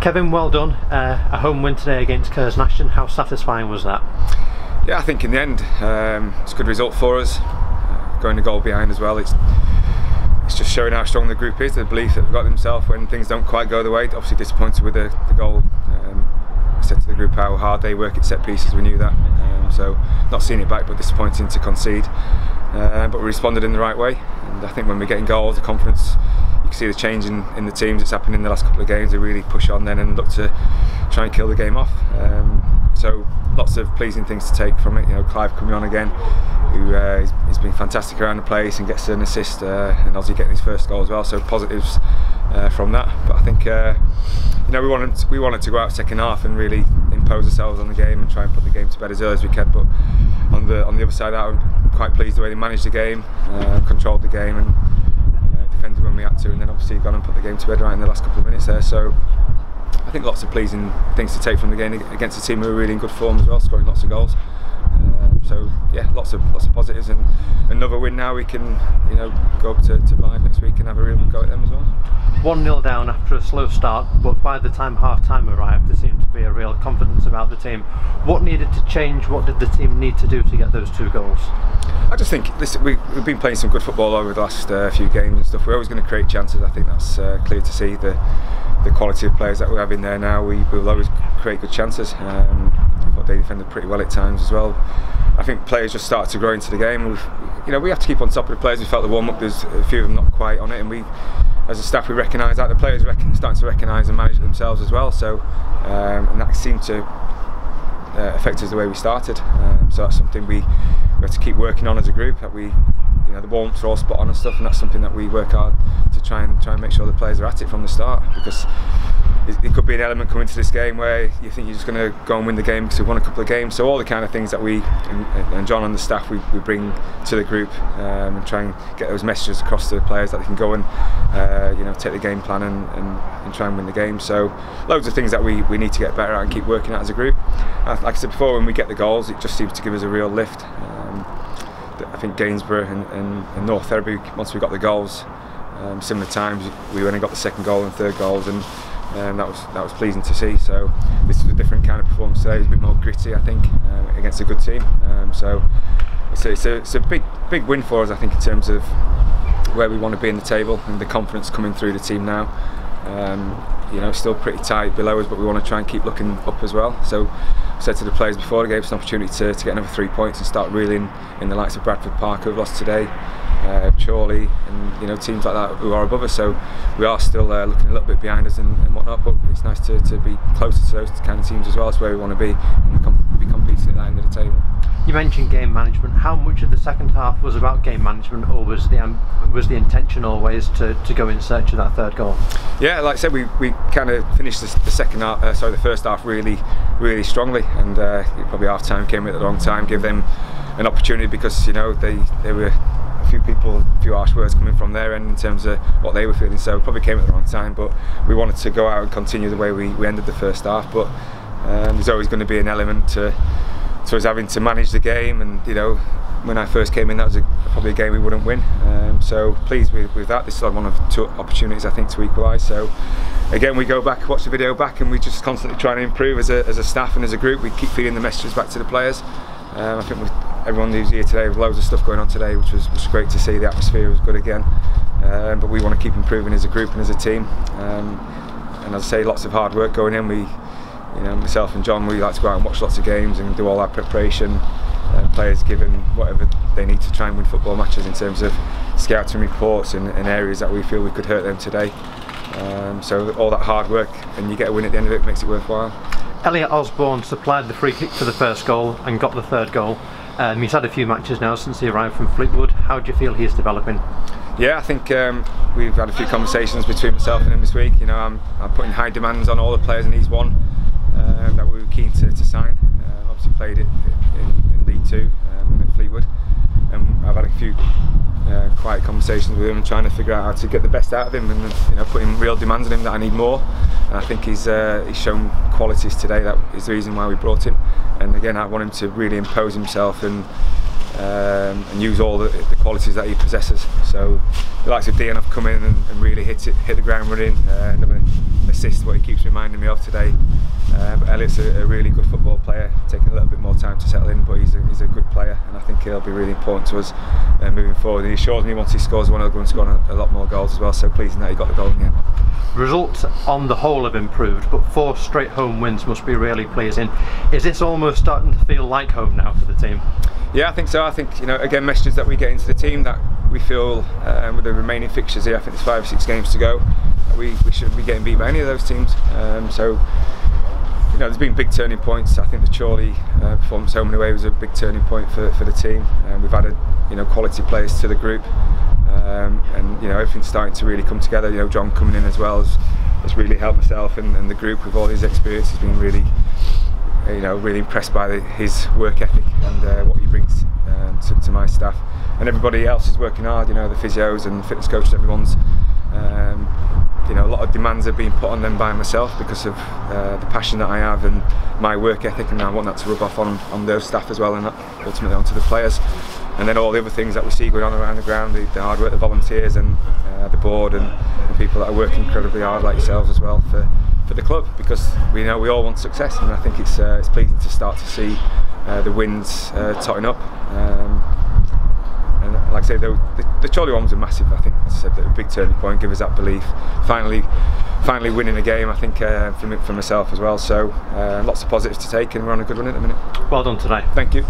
Kevin, well done. A home win today against Curzon Ashton. How satisfying was that? Yeah, I think in the end it's a good result for us. Going a goal behind as well. It's just showing how strong the group is, the belief that they've got themselves when things don't quite go the way. Obviously disappointed with the goal. I said to the group how hard they work at set pieces, we knew that. So not seeing it back, but disappointing to concede. But we responded in the right way, and I think when we're getting goals, the confidence, you can see the change in the teams that's happened in the last couple of games. They really push on then and look to try and kill the game off. So lots of pleasing things to take from it. You know, Clive coming on again, who he's been fantastic around the place and gets an assist, and Ozzy getting his first goal as well. So positives from that. But I think you know, we wanted to go out second half and really impose ourselves on the game and try and put the game to bed as early as we can. But on the other side, I'm quite pleased the way they managed the game, controlled the game, and defended when we had to, and then obviously gone and put the game to bed right in the last couple of minutes there. So I think lots of pleasing things to take from the game against a team who are really in good form as well, scoring lots of goals. So yeah, lots of positives, and another win now. We can, you know, go up to Vive next week and have a real go at them as well. 1-0 down after a slow start, but by the time half-time arrived there seemed to be a real confidence about the team. What needed to change? What did the team need to do to get those 2 goals? I just think we've been playing some good football over the last few games and stuff. We're always going to create chances. I think that's clear to see. The quality of players that we have in there now, we will always create good chances. I thought they defended pretty well at times as well. I think players just started to grow into the game. We have to keep on top of the players. We felt the warm-up, there's a few of them not quite on it, and we, as a staff, we recognise that. The players starting to recognise and manage it themselves as well. So, and that seemed to affect us the way we started. So that's something we have to keep working on as a group. That the warmth are all spot on and stuff, and that's something that we work hard to try and make sure the players are at it from the start, because it could be an element coming to this game where you think you're just going to go and win the game because we've won a couple of games. So all the kind of things that we and John and the staff we bring to the group, and try and get those messages across to the players that they can go and take the game plan and try and win the game. So loads of things that we need to get better at and keep working at as a group. Like I said before, when we get the goals, it just seems to give us a real lift. I think Gainsborough and North Therapy, once we got the goals, similar times, we went and got the second goal and third goals, and that was pleasing to see. So this is a different kind of performance today. It's a bit more gritty, I think, against a good team. So it's a big win for us, I think, in terms of where we want to be in the table and the confidence coming through the team now. It's still pretty tight below us, but we want to try and keep looking up as well. So I said to the players before, I gave us an opportunity to get another 3 points and start reeling in the likes of Bradford Park, who have lost today, Chorley, and teams like that who are above us. So we are still looking a little bit behind us and whatnot, but it's nice to be closer to those kind of teams as well. It's where we want to be and be competing at that end of the table. You mentioned game management. How much of the second half was about game management, or was the intention always to go in search of that third goal? Yeah, like I said, we kind of finished the first half really strongly, and probably half time came at the wrong time, give them an opportunity, because they were a few harsh words coming from their end in terms of what they were feeling. So probably came at the wrong time, but we wanted to go out and continue the way we ended the first half. But there's always going to be an element to us having to manage the game, and when I first came in, that was probably a game we wouldn't win. So pleased with that. This is one of 2 opportunities, I think, to equalise. So again, we go back, watch the video back, and we just constantly try to improve as a staff and as a group. We keep feeding the messages back to the players. I think everyone who's here today, with loads of stuff going on today, which was great to see. The atmosphere was good again, but we want to keep improving as a group and as a team. And as I say, lots of hard work going in. Myself and John, we like to go out and watch lots of games and do all our preparation. Players given whatever they need to try and win football matches in terms of scouting reports in areas that we feel we could hurt them today. So all that hard work, and you get a win at the end of it, makes it worthwhile. Elliot Osborne supplied the free kick for the first goal and got the third goal. He's had a few matches now since he arrived from Fleetwood. How do you feel he's developing? Yeah, I think we've had a few conversations between myself and him this week. I'm putting high demands on all the players, and he's one that we were keen to sign. Obviously played it in League 2 in Fleetwood, and I've had a few quiet conversations with him and trying to figure out how to get the best out of him, and putting real demands on him that I need more. And I think he's shown qualities today that is the reason why we brought him. And again, I want him to really impose himself and use all the qualities that he possesses. So the likes of Dean have come in and really hit the ground running. Another assist, what he keeps reminding reminding me of today. But Elliot's a really good football player, taking a little bit more time to settle in, but he's a good player, and I think he'll be really important to us moving forward. And he assured me once he scores one, he'll go and score a lot more goals as well, so pleasing that he got the goal in the end. Results on the whole have improved, but 4 straight home wins must be really pleasing. Is this almost starting to feel like home now for the team? Yeah, I think so. I think, again, messages that we get into the team that we feel with the remaining fixtures here, I think there's 5 or 6 games to go, we shouldn't be getting beat by any of those teams. So there's been big turning points. I think the Chorley performance home and away was a big turning point for the team. We've added quality players to the group, and everything's starting to really come together. John coming in as well has really helped myself and the group with all his experience. Has been really really impressed by his work ethic and what he brings to my staff, and everybody else is working hard. The physios and fitness coaches, everyone's a lot of demands are being put on them by myself because of the passion that I have and my work ethic, and I want that to rub off on those staff as well, and ultimately onto the players. And then all the other things that we see going on around the ground, the hard work, the volunteers and the board and the people that are working incredibly hard like yourselves as well for the club, because we know we all want success, and I think it's pleasing to start to see the wins totting up. And like I say, the Chorley one was a massive, I think, as I said, a big turning point, give us that belief. Finally winning a game, I think, for myself as well. So lots of positives to take, and we're on a good run at the minute. Well done today. Thank you.